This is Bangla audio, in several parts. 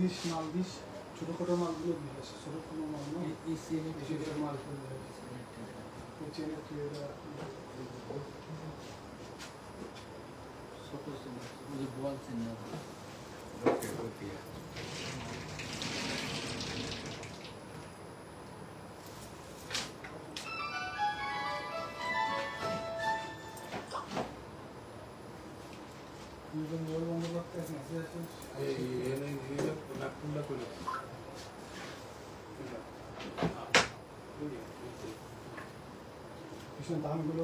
দিস মাল দিস, ছোটখাটো মালগুলো দিস, ছোট কোনো মাল নয়, এই চেনের মাল ওই চেনের তুই এটা ছোট চেন ওই বল চেন না। ওকে ওকে দামগুলো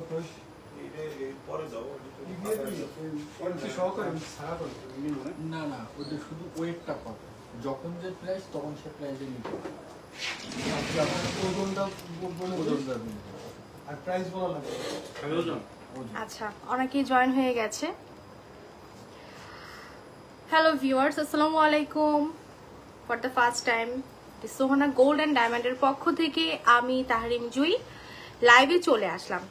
পরে যাবো না না ওটা শুধু ওয়েটটা কত, যখন যে প্রাইস তখন সে প্রাইসে নিতে হবে। আর প্রাইস বলা লাগবে। আচ্ছা, অনেকেই জয়েন হয়ে গেছে। হ্যালো ভিউয়ার্স, আসসালামু আলাইকুম। For the first time Sohana gold and ডায়মন্ডের পক্ষ থেকে আমি তাহরিম জুই লাইভে চলে আসলাম।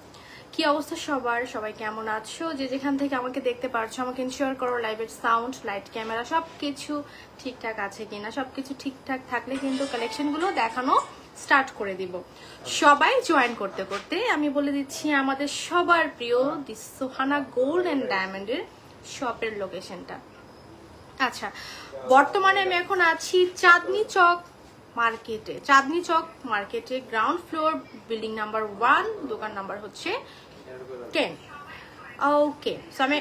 কি অবস্থা সবার, সবাই কেমন আছো? যে যেখান থেকে আমাকে দেখতে পারছো আমাকে ইনশিওর করো লাইভের সাউন্ড, লাইট, ক্যামেরা সব কিছু ঠিকঠাক আছে কিনা। সব কিছু ঠিকঠাক থাকলে কিন্তু কালেকশনগুলো দেখানো স্টার্ট করে দিব। সবাই জয়েন করতে করতে আমি বলে দিচ্ছি আমাদের সবার প্রিয় দি সোহানা গোল্ড অ্যান্ড ডায়মন্ডের শপের লোকেশনটা। আচ্ছা, বর্তমানে আমি এখন আছি চাঁদনি চক মার্কেটে। চাঁদনি চক মার্কেটে গ্রাউন্ড ফ্লোর, বিল্ডিং নাম্বার 1, দোকান নাম্বার হচ্ছে 10। ওকে, সো আমি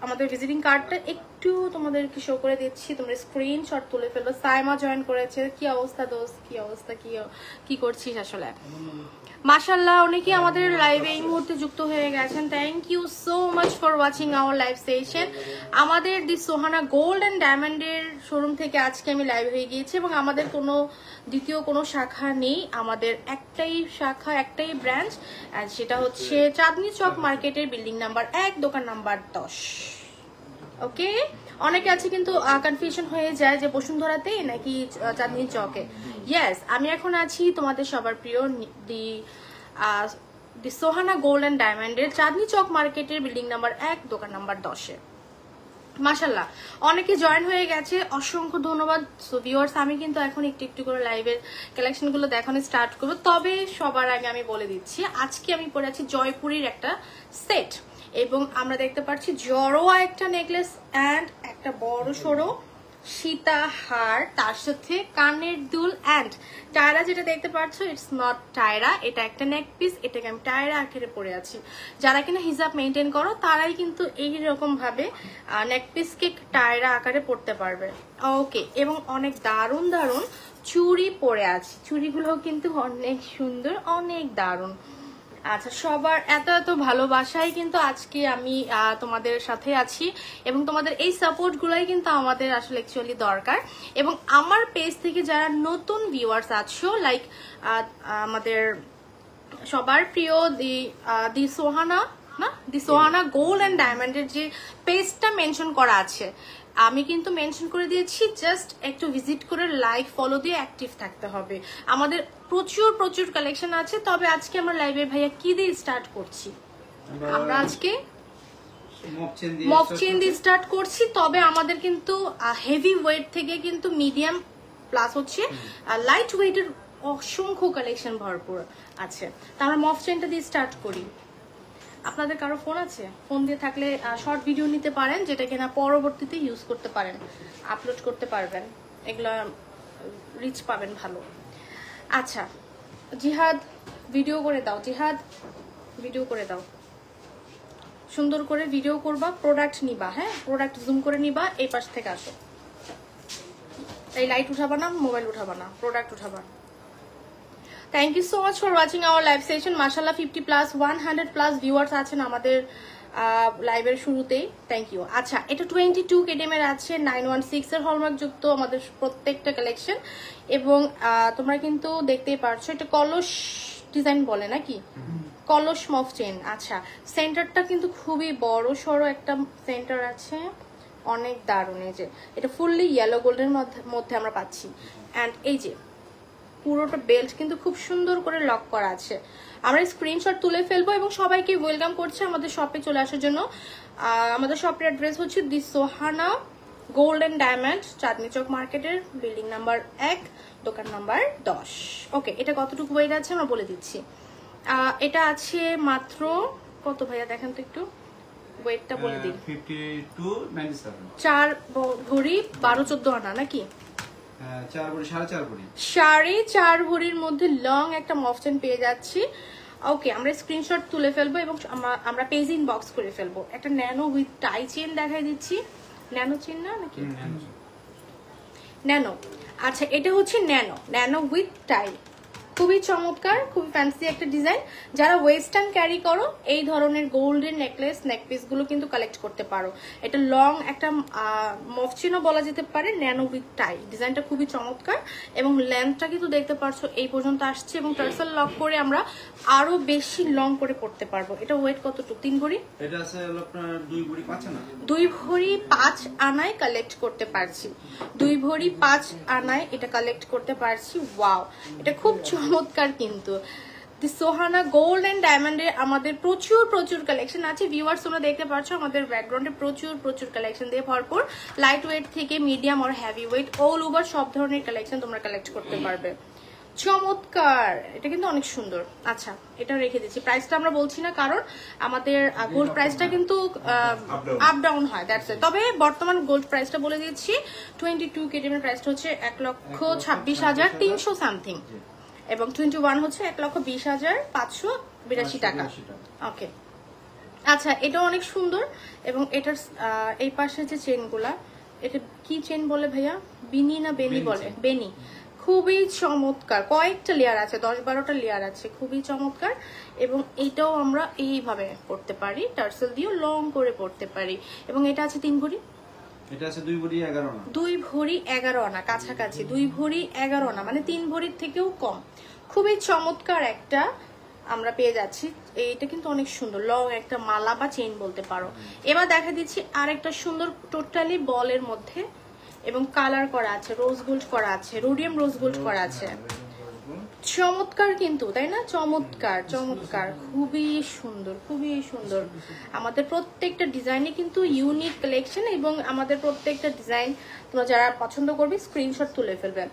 আমাদের ভিজিটিং কার্ডটা একটু তোমাদেরকে শো করে দিচ্ছি, তোমরা স্ক্রিনশট তুলে ফেলো। সাইমা জয়েন করেছে। কি অবস্থা দোস্ত, কি অবস্থা, কি করছিস আসলে? মাশাআল্লাহ, অনেকেই আমাদের লাইভে এই মুহূর্তে যুক্ত হয়ে গেছেন। Thank you so much for watching our live session. আমাদের দি সোহানা গোল্ড অ্যান্ড ডায়মন্ডের শোরুম থেকে আজকে আমি লাইভ হয়ে গিয়েছি এবং আমাদের কোনো দ্বিতীয় কোনো শাখা নেই। আমাদের একটাই শাখা, একটাই ব্রাঞ্চ, আর সেটা হচ্ছে চাঁদনি চক মার্কেটের বিল্ডিং নাম্বার 1, দোকান নাম্বার 10। ওকে, অনেকে আছে কিন্তু কনফিউশন হয়ে যায় যে বসুন্ধরাতে নাকি চাঁদনি চকে। ইয়েস, আমি এখন আছি তোমাদের সবার প্রিয় দি সোহানা গোল্ড অ্যান্ড ডায়মন্ডের চাঁদনি চক মার্কেটের বিল্ডিং নাম্বার 1, দোকান নাম্বার 10-এ। মাশাআল্লাহ, অনেকে জয়েন হয়ে গেছে, অসংখ্য ধন্যবাদ। সো ভিউয়ার্স, আমি কিন্তু এখন একটু একটু করে লাইভের কালেকশনগুলো দেখানো স্টার্ট করবো। তবে সবার আগে আমি বলে দিচ্ছি আজকে আমি পরে আছি জয়পুরীর একটা সেট, এবং আমরা দেখতে পাচ্ছি জড়োয়া একটা নেকলেস অ্যান্ড একটা বড় সড়ো সীতাহার, তার সাথে কানের দুল অ্যান্ড টায়রা। যেটা দেখতে পাচ্ছ ইটস নট টায়রা, এটা একটা নেক পিস। এটাকে আমি টায়রা আকারে পরে আছি। যারা কিনা হিজাব মেনটেন করো তারাই কিন্তু এইরকম ভাবে নেক পিসকে টায়রা আকারে পরতে পারবে। ওকে, এবং অনেক দারুণ দারুণ চুড়ি পরে আছি। চুড়িগুলোও কিন্তু অনেক সুন্দর, অনেক দারুণ। আচ্ছা, সবার এত এত ভালোবাসাই কিন্তু আজকে আমি তোমাদের সাথে আছি, এবং তোমাদের এই সাপোর্টগুলোই কিন্তু আমাদের আসলে অ্যাকচুয়ালি দরকার। এবং আমার পেজ থেকে যারা নতুন ভিউয়ার্স আছো, লাইক আমাদের সবার প্রিয় দি সোহানা দি সোহানা গোল্ড অ্যান্ড ডায়মন্ডের যে পেজটা মেনশন করা আছে, আমি কিন্তু মেনশন করে দিয়েছি। জাস্ট একটু ভিজিট করে লাইক ফলো দিয়ে অ্যাক্টিভ থাকতে হবে। আমাদের প্রচুর প্রচুর কালেকশন আছে। তবে আজকে আমরা লাইভে ভাইয়া কি দিয়ে স্টার্ট করছি? আমরা আজকে মফ চেন দিয়ে স্টার্ট করছি। তবে আমাদের কিন্তু হেভি ওয়েট থেকে কিন্তু মিডিয়াম প্লাস হচ্ছে লাইট ওয়েটের অসংখ্য কালেকশন ভরপুর আছে। তা আমরা মফ চেনটা দিয়ে স্টার্ট করি। আপনাদের কারো ফোন আছে? ফোন দিয়ে থাকলে শর্ট ভিডিও নিতে পারেন, যেটা কিনা পরবর্তীতে ইউজ করতে পারেন, আপলোড করতে পারবেন, এগুলো রিচ পাবেন ভালো। আচ্ছা, জিহাদ ভিডিও করে দাও, জিহাদ ভিডিও করে দাও, সুন্দর করে ভিডিও করবা, প্রোডাক্ট নিবা। হ্যাঁ, প্রোডাক্ট জুম করে নিবা। এই পাশ থেকে আসো, এই লাইট উঠাবা না, মোবাইল উঠাবা না, প্রোডাক্ট উঠাবা। Thank you so much for watching our live session. মাশাআল্লাহ 50+, 100+ ভিউয়ার্স আছেন আমাদের লাইভের শুরুতেই। Thank you. আচ্ছা, এটা 22 KDM এর আছে, 916 এর হলমার্ক যুক্ত আমাদের প্রত্যেকটা কালেকশন। এবং তোমরা কিন্তু দেখতেই পারছো এটা কলস ডিজাইন বলে নাকি, কলস মফ চেন। আচ্ছা, সেন্টারটা কিন্তু খুবই বড় সড়ো একটা সেন্টার আছে, অনেক দারুণ। এই যে এটা ফুললি ইয়েলো গোল্ডের মধ্যে আমরা পাচ্ছি। অ্যান্ড এই যে পুরোটা বেল্ট কিন্তু খুব সুন্দর করে লক করা আছে। আমরা স্ক্রিনশট তুলে ফেলবো এবং সবাইকে ওয়েলকাম করছি আমাদের শপে চলে আসার জন্য। আমাদের শপের অ্যাড্রেস হচ্ছে দি সোহানা গোল্ডেন ডায়মন্ড, চাঁদনি চক মার্কেটের বিল্ডিং নাম্বার 1, দোকান নাম্বার 10। ওকে, এটা কতটুকু ওয়েট আছে আমরা বলে দিচ্ছি। এটা আছে মাত্র কত ভাইয়া দেখেন তো একটু ওয়েটটা বলে দিই। 52.97, 4 ভরি 12-14 আনা নাকি? 4 ভরি 4.5 ভরি, 4.5 ভরির মধ্যে লং একটা মফ চেন পেয়ে যাচ্ছি। ওকে, আমরা স্ক্রিনশট তুলে ফেলবো এবং আমরা পেজ ইনবক্স করে ফেলবো। একটা ন্যানো উইথ টাই চেন দেখাই দিচ্ছি। ন্যানো চেন না নাকি? ন্যানো। আচ্ছা, এটা হচ্ছে ন্যানো উইথ টাই, খুবই চমৎকার, খুবই ফ্যান্সি একটা ডিজাইন। যারা ওয়েস্টার্ন ক্যারি করো এই ধরনের গোল্ডেন নেকলেস নেকপিস গুলো কিন্তু কালেক্ট করতে পারো। এটা লং একটা মফচিনও বলা যেতে পারে, ন্যানো উইথ টাই। ডিজাইনটা খুবই চমৎকার এবং লেন্থটা কিন্তু দেখতে পারছো এই পর্যন্ত আসছে এবং টার্সেল লক করে আমরা আরো বেশি লং করে পড়তে পারবো। এটা ওয়েট কতটুকু? 3 ভরি? এটা আছে আপনার 2 ভরি 5 আনা, 2 ভরি 5 আনায় কালেক্ট করতে পারছি। 2 ভরি 5 আনায় এটা কালেক্ট করতে পারছি। ওয়াও, এটা খুব চমৎকার কিন্তু। দি সোহানা গোল্ড এন্ড ডায়মন্ডে আমাদের প্রচুর কালেকশন আছে। ভিউয়ার্স, তোমরা দেখতে পাচ্ছ আমাদের ব্যাকগ্রাউন্ডে প্রচুর কালেকশন দিয়ে ভরপুর। লাইট ওয়েট থেকে মিডিয়াম আর হেভি ওয়েট অল ওভার সব ধরনের কালেকশন তোমরা কালেক্ট করতে পারবে। চমৎকার, এটা কিন্তু অনেক সুন্দর। আচ্ছা, এটা রেখে দিচ্ছি। প্রাইসটা আমরা বলছি না কারণ আমাদের গোল্ড প্রাইসটা কিন্তু আপ ডাউন হয়, দ্যাটস ইট। তবে বর্তমান গোল্ড প্রাইসটা বলে দিচ্ছি, 22 কেডিএম এর প্রাইসটা হচ্ছে 1,26,300 সামথিং এবং 21 হচ্ছে 1,20,582 টাকা। ওকে, আচ্ছা, এটা অনেক সুন্দর এবং এটার এই পাশে যে চেনগুলা, এটা কি চেন বলে ভাইয়া? বিনি না বেনি বলে? বেনি। খুবই চমৎকার, কয়েকটা লেয়ার আছে, 10-12টা লেয়ার আছে, খুবই চমৎকার। এবং এটাও আমরা এইভাবে পড়তে পারি, টার্সেল দিয়েও লং করে পড়তে পারি। এবং এটা আছে 3 ভরি, এটা আছে 2 ভরি 11 আনা, 2 ভরি 11 আনা কাছাকাছি, 2 ভরি 11 আনা মানে 3 ভরির থেকেও কম। খুবই চমৎকার একটা আমরা পেয়ে যাচ্ছি। এইটা কিন্তু অনেক সুন্দর, লং একটা মালা বা চেইন বলতে পারো। এবার দেখা দিচ্ছি আরেকটা সুন্দর টোটালি বলের মধ্যে এবং কালার করা আছে, রোজ গোল্ড করা আছে, রোডিয়াম রোজ গোল্ড করা আছে। চমৎকার কিন্তু, তাই না? চমৎকার, খুবই সুন্দর। আমাদের প্রত্যেকটা ডিজাইনে কিন্তু ইউনিক কালেকশন এবং আমাদের প্রত্যেকটা ডিজাইন তোমরা যারা পছন্দ করবে স্ক্রিনশট তুলে ফেলবে।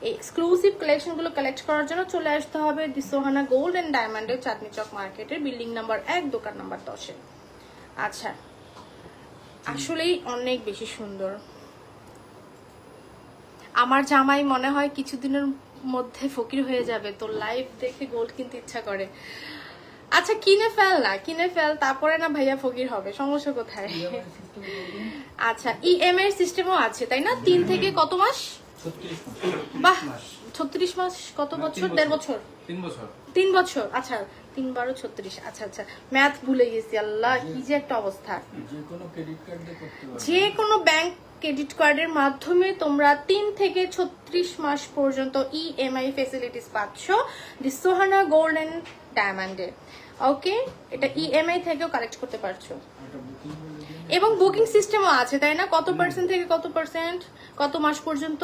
এই এক্সক্লুসিভ কালেকশন গুলো কালেক্ট করার জন্য চলে আসতে হবে দি সোহানা গোল্ড এন্ড ডায়মন্ডের চাঁদনি চক মার্কেটের বিল্ডিং নাম্বার 1, দোকান নাম্বার 10-এ। আচ্ছা, আসলেই অনেক বেশি সুন্দর। আমার জামাই মনে হয় কিছুদিনের মধ্যে ফকির হয়ে যাবে, তোর লাইভ দেখে গোল্ড কিনতে ইচ্ছা করে। আচ্ছা, কিনে ফেল, তারপরে না ভাইয়া ফকির হবে, সমস্যা কোথায়? আচ্ছা, ইএমআই সিস্টেমও আছে তাই না? 3 থেকে কত মাস? 36 মাস। বাহ, 36 মাস কত বছর? 1.5 বছর? 3 বছর। আচ্ছা, 3 12 36। আচ্ছা, ম্যাথ ভুলে গেছি। আল্লাহ, কি যে একটা অবস্থা। যে কোনো ব্যাংক ক্রেডিট কার্ডের মাধ্যমে তোমরা 3 থেকে 36 মাস পর্যন্ত ইএমআই ফ্যাসিলিটিস পাচ্ছ দি সোহানা গোল্ড এন্ড ডায়মন্ডে। ওকে, এটা ইএমআই থেকেও কালেক্ট করতে পারছো এবং বুকিং সিস্টেমও আছে তাই না? কত পার্সেন্ট থেকে কত পার্সেন্ট, কত মাস পর্যন্ত?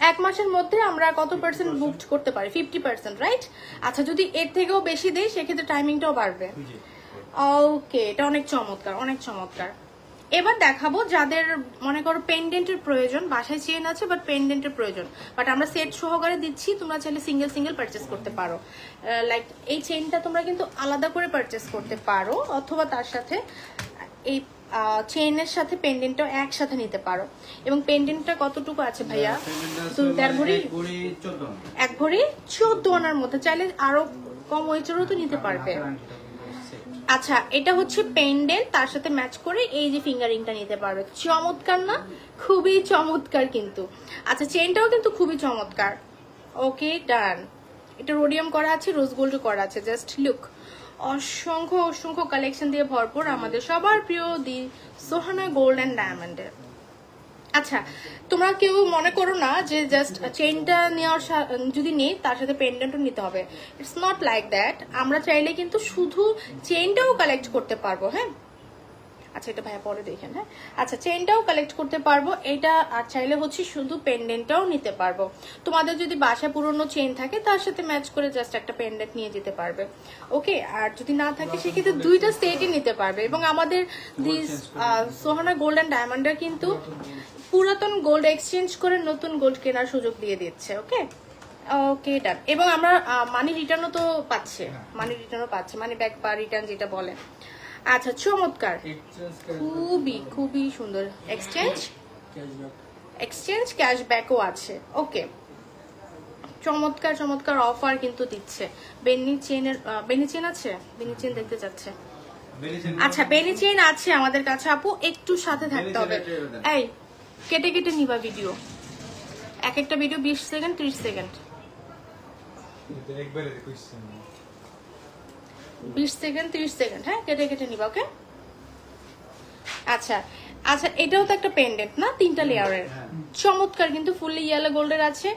1 মাসের মধ্যে আমরা কত পার্সেন্ট বুকড করতে পারি? 50%, রাইট? আচ্ছা, যদি এর থেকেও বেশি দেই সেক্ষেত্রে টাইমিংটাও বাড়বে। ওকে, এটা অনেক চমৎকার। এবার দেখাবো যাদের মনে করো পেন্ডেন্টের প্রয়োজন, বাসায় চেন আছে বাট পেন্ডেন্টের প্রয়োজন, বাট আমরা সেট সহকারে দিচ্ছি, তোমরা চাইলে সিঙ্গেল পারচেস করতে পারো। লাইক এই চেনটা তোমরা কিন্তু আলাদা করে পারচেস করতে পারো অথবা তার সাথে এই চেইনের সাথে পেন্ডেন্টটাও একসাথে নিতে পারো। এবং পেন্ডেন্টটা কতটুকু আছে ভাইয়া? 1.5 ভরি, 1 ভরি 14 আনার মধ্যে, চাইলে আরো কম ওয়েটেরও তো নিতে পারবে। আচ্ছা, এটা হচ্ছে পেন্ডেন্ট, তার সাথে ম্যাচ করে এই যে ফিঙ্গারিংটা নিতে পারবে। চমৎকার না? খুবই চমৎকার কিন্তু। আচ্ছা, চেনটাও কিন্তু খুবই চমৎকার। ওকে, ডান। এটা রোডিয়াম করা আছে, রোজ গোল্ড করা আছে, জাস্ট লুক। অসংখ্য কালেকশন দিয়ে ভরপুর আমাদের সবার প্রিয় দি সোহানা গোল্ড এন্ড ডায়মন্ডের। আচ্ছা, তোমরা কেউ মনে করো না যে জাস্ট চেইনটা নেওয়ার যদি নেই তার সাথে পেন্ডেন্টও নিতে হবে। It's not like that. আমরা চাইলে কিন্তু শুধু চেইনটাও কালেক্ট করতে পারবো। হ্যাঁ, আচ্ছা এটা ভাইয়া পরে দেখেন। হ্যাঁ আচ্ছা চেইনটাও কালেক্ট করতে পারবো এটা, আর চাইলে হচ্ছে শুধু পেন্ডেন্টটাও নিতে পারবো। তোমাদের যদি বাসায় পুরনো চেইন থাকে তার সাথে ম্যাচ করে জাস্ট একটা পেন্ডেন্ট নিয়ে যেতে পারবে। ওকে, আর যদি না থাকে সেক্ষেত্রে দুইটা সেটই নিতে পারবে। এবং আমাদের সোহানা গোল্ড অ্যান্ড ডায়মন্ডের কিন্তু পুরাতন গোল্ড এক্সচেঞ্জ করে নতুন গোল্ড কেনার সুযোগ দিয়ে দিচ্ছে। ওকে ওকে ডান। এবং আমরা মানি রিটার্নও তো পাচ্ছে, মানি রিটার্নও পাচ্ছে, মানি ব্যাক বা রিটার্ন যেটা বলে। আচ্ছা চমৎকার, খুবই খুবই সুন্দর। এক্সচেঞ্জ ক্যাশব্যাকও আছে। ওকে চমৎকার চমৎকার অফার কিন্তু দিচ্ছে। বেনি চেনের বেনি চেন আছে, বেনি চেন দেখতে যাচ্ছে। আচ্ছা বেনি চেন আছে আমাদের কাছে আপু, একটু সাথে থাকতে হবে। এই কেটে কেটে নিবা ভিডিও, এক একটা video 20 second 30 second, 20 second 30 second. হ্যাঁ কেটে কেটে নিবা। ওকে আচ্ছা আচ্ছা এটাও তো একটা পেন্ডেন্ট না, 3টা লেয়ারের, চমৎকার কিন্তু ফুললি ইয়েলো গোল্ডের আছে।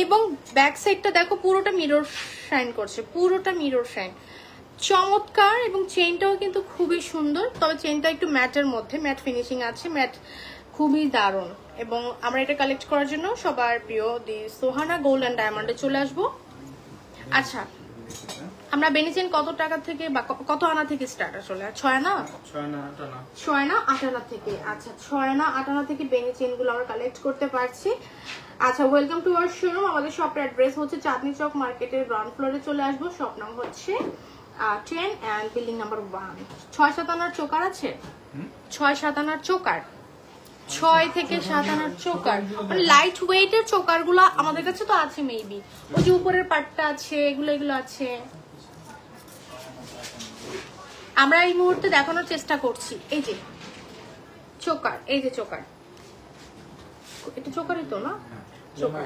এবং ব্যাক সাইডটা দেখো পুরোটা মিরর শাইন করছে, পুরোটা মিরর শাইন, চমৎকার। এবং চেইনটাও কিন্তু খুবই সুন্দর, তবে চেইনটা একটু ম্যাটের মধ্যে, ম্যাট ফিনিশিং আছে, ম্যাট খুবই দারুণ। এবং আমরা এটা কালেক্ট করার জন্য সবার প্রিয় দি সোহানা গোল্ড অ্যান্ড ডায়মন্ডে চলে আসবো। আচ্ছা আমরা বেনি চেইন কত টাকা থেকে বা কত আনা থেকে স্টার্ট আসলে? 6 আনা 8 আনা থেকে। আচ্ছা 6 আনা 8 আনা থেকে বেনি চেইন গুলো আমরা কালেক্ট করতে পারছি। আচ্ছা ওয়েলকাম টু আওয়ার শোরুম। আমাদের শপের অ্যাড্রেস হচ্ছে চাঁদনী চক মার্কেটের গ্রাউন্ড ফ্লোরে চলে আসবো। শপ নাম হচ্ছে 10 এন্ড বিল্ডিং নাম্বার 1। 6-7 আনার চোকার আছে, 6-7 আনার চোকার, 6 থেকে 7 আনার চোকার, মানে লাইট ওয়েটের চোকার গুলা আমাদের কাছে তো আছে। মেবি ওই যে উপরের পার্টটা আছে, এগুলো এগুলো আছে। আমরা এই মুহূর্তে দেখানোর চেষ্টা করছি। এই যে চোকার, এই যে চোকার, এটা চোকারই তো না, চোকার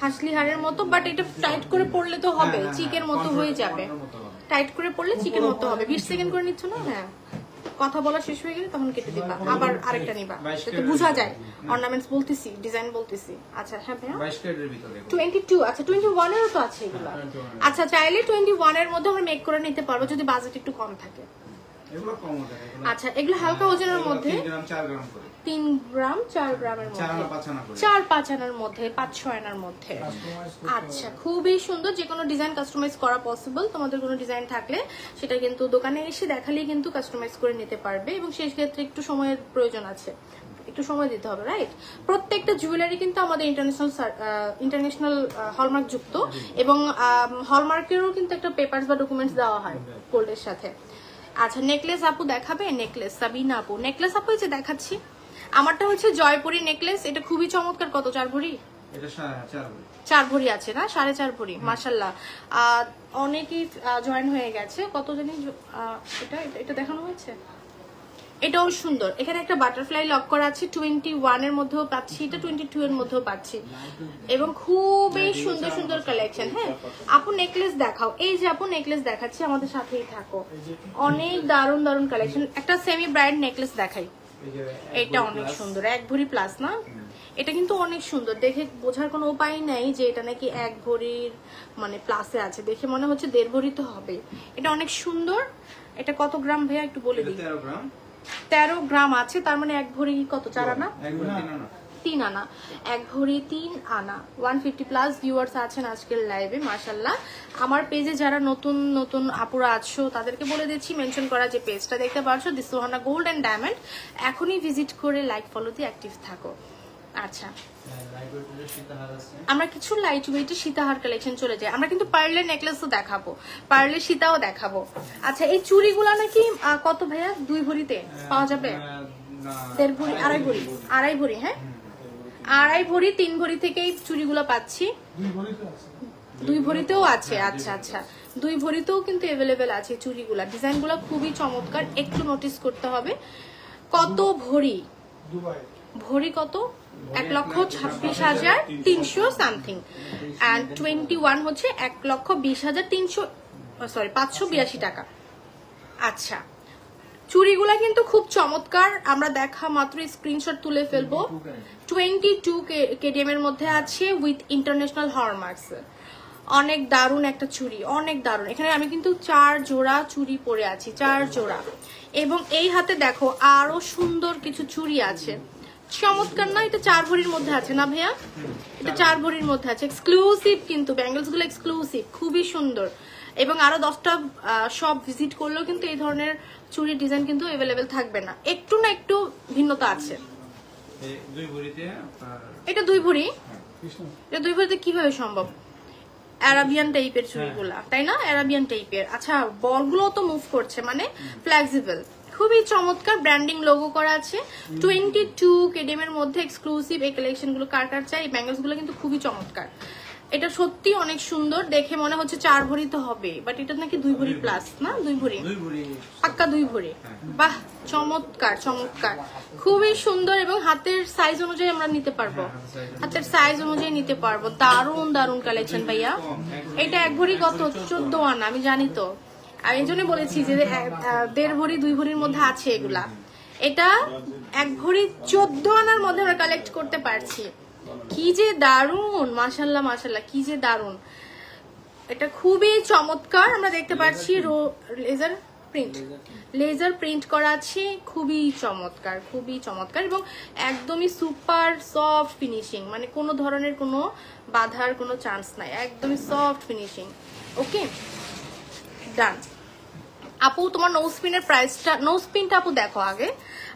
হাসলি হারের মতো, বাট এটা টাইট করে পড়লে তো হবে চিকের মতো হয়ে যাবে। টাইট করে পড়লে চিকের মতো হবে। 20 সেকেন্ড করে নিচ্ছ না? হ্যাঁ কথা বলা শেষ হয়ে গেলে তখন কেটে দিবা, আবার আরেকটা নিবা, যাতে বোঝা যায় অর্নামেন্টস বলতেছি, ডিজাইন বলতেছি। আচ্ছা হ্যাঁ ভাইয়া 22। আচ্ছা 21 এরও তো আছে এগুলো। আচ্ছা চাইলে 21 এর মধ্যে আমরা মেক করে নিতে পারবো যদি বাজেট একটু কম থাকে। আচ্ছা এগুলো হালকা ওজনের মধ্যে 3 গ্রাম 4 গ্রামের মধ্যে, 4-5 আনার মধ্যে, 5-6 আনার মধ্যে। আচ্ছা খুবই সুন্দর, যে কোনো ডিজাইন কাস্টমাইজ করা পসিবল। তোমাদের কোনো ডিজাইন থাকলে সেটা কিন্তু দোকানে এসে দেখালেই কিন্তু কাস্টমাইজ করে নিতে পারবে। এবং সেই ক্ষেত্রে একটু সময়ের প্রয়োজন আছে, একটু সময় দিতে হবে, রাইট? প্রত্যেকটা জুয়েলারি কিন্তু আমাদের ইন্টারন্যাশনাল হলমার্ক যুক্ত, এবং হলমার্কেরও কিন্তু একটা পেপারস বা ডকুমেন্টস দেওয়া হয় গোল্ডের সাথে। আচ্ছা নেকলেস আপু দেখাবে? নেকলেস সাবিনা আপু, নেকলেস আপু এই যে দেখাচ্ছি। আমারটা হচ্ছে জয়পুরি নেকলেস, এটা খুবই চমৎকার। কত? 4 ভরি? এটা 4 ভরি আছে না, 4.5 ভরি। মাশাআল্লাহ অনেকেই জয়েন হয়ে গেছে। কত জানি এটা এটা দেখানো হয়েছে, এটাও সুন্দর। এখানে একটা বাটারফ্লাই লক করা আছে, 21 এর মধ্যেও পাচ্ছি, এটা 22 এর মধ্যেও পাচ্ছি, এবং খুবই সুন্দর সুন্দর কালেকশন। হ্যাঁ আপু নেকলেস দেখাও। এই যে আপু নেকলেস দেখাচ্ছি, আমাদের সাথেই থাকো। অনেক দারুণ দারুণ কালেকশন। একটা সেমি ব্রাইড নেকলেস দেখাই, এটা অনেক সুন্দর, 1 ভরি প্লাস না? এটা কিন্তু অনেক সুন্দর, দেখে বোঝার কোনো উপায় নাই যে এটা নাকি 1 ভরির মানে প্লাসে আছে, দেখে মনে হচ্ছে 1.5 ভরি তো হবে। এটা অনেক সুন্দর। এটা কত গ্রাম ভাইয়া একটু বলে দিই? 13 গ্রাম আছে, তার মানে 1 ভরি কত? 4 আনা? 3 আনা। 1 ভরি 3 আনা। 150 প্লাস ভিউয়ার্স আছেন আজকের লাইভে, মাশাআল্লাহ। আমার পেজে যারা নতুন নতুন আপুরা আছো তাদেরকে বলে দিচ্ছি মেনশন করা যে পেজটা দেখতে পাচ্ছ দি সোহানা গোল্ড এন্ড ডায়মন্ড, এখনই ভিজিট করে লাইক ফলো দিয়ে অ্যাক্টিভ থাকো। আচ্ছা আমরা কিছু লাইট ওয়েটের সীতাহার কালেকশন চলে যাই। আমরা কিন্তু পার্লের নেকলেসও দেখাবো, পার্লের সীতাও দেখাবো। আচ্ছা এই চুড়িগুলা নাকি কত ভাইয়া? 2 ভরিতে পাওয়া যাবে? 1.5 ভরি? 2.5 ভরি? 2.5 ভরি, হ্যাঁ 2.5 ভরি 3 ভরি থেকে এই চুড়িগুলো পাচ্ছি। 2 ভরিতেও আছে? আচ্ছা আচ্ছা 2 ভরিতেও কিন্তু অ্যাভেলেবেল আছে চুড়িগুলা। ডিজাইনগুলো খুবই চমৎকার, একটু নোটিস করতে হবে। কত ভরি? ভরি কত? 1,26,300 সামথিং, এন্ড 21 হচ্ছে 1,20,582 টাকা। আচ্ছা চুড়িগুলা কিন্তু খুব চমৎকার, আমরা দেখা মাত্র স্ক্রিনশট তুলে ফেলবো। 22 কেডিএম এর মধ্যে আছে উইথ ইন্টারন্যাশনাল হলমার্কস। অনেক দারুণ একটা চুড়ি, অনেক দারুণ। এখানে আমি কিন্তু 4 জোড়া চুড়ি পরে আছি, 4 জোড়া। এবং এই হাতে দেখো আরো সুন্দর কিছু চুড়ি আছে, চমৎকার না? এটা 4 ভরির মধ্যে আছে না ভাইয়া? এটা 4 ভরির মধ্যে আছে, এক্সক্লুসিভ কিন্তু ব্যাঙ্গেলস গুলো এক্সক্লুসিভ, খুবই সুন্দর। এবং আরো 10টা শপ ভিজিট করলেও কিন্তু এই ধরনের চুড়ির ডিজাইন কিন্তু অ্যাভেলেবেল থাকবে না, একটু না একটু ভিন্নতা আছে। এটা 2 ভরি, এটা 2 ভরিতে কিভাবে সম্ভব? অ্যারাবিয়ান টাইপের চুড়িগুলা, তাই না? অ্যারাবিয়ান টাইপের। আচ্ছা, বলগুলো তো মুভ করছে, মানে ফ্লেক্সিবল, খুবই চমৎকার। ব্র্যান্ডিং লোগো করা আছে। 22 কেডিএম এর মধ্যে এক্সক্লুসিভ এই কালেকশন গুলো কার কার চাই। এই ব্যাঙ্গলস গুলো কিন্তু খুবই চমৎকার। এটা সত্যি অনেক সুন্দর, দেখে মনে হচ্ছে 4 ভরি তো হবে, বাট এটা নাকি 2 ভরি প্লাস, না? 2 ভরি, পাক্কা 2 ভরি। বাহ, চমৎকার চমৎকার, খুবই সুন্দর। এবং হাতের সাইজ অনুযায়ী আমরা নিতে পারবো, হাতের সাইজ অনুযায়ী নিতে পারবো। দারুণ দারুণ কালেকশন ভাইয়া। এটা 1 ভরি কত? 14 আনা, আমি জানি তো, আর এই জন্য বলেছি যে 1.5 ভরি 2 ভরির মধ্যে আছে এগুলা। এটা 1 ভরি 14 আনার মধ্যে আমরা কালেক্ট করতে পারছি। কি যে দারুণ, মাশাল্লাহ মাশাল্লাহ, কি যে দারুণ। এটা খুবই চমৎকার। আমরা দেখতে পাচ্ছি লেজার প্রিন্ট করা আছে, খুবই চমৎকার, খুবই চমৎকার। এবং একদমই সুপার সফট ফিনিশিং, মানে কোনো ধরনের কোনো বাধার কোনো চান্স নাই, একদমই সফট ফিনিশিং। ওকে, ডান। আপু তোমার নো স্পিনের প্রাইসটা, নো স্পিনটা আপু দেখো আগে।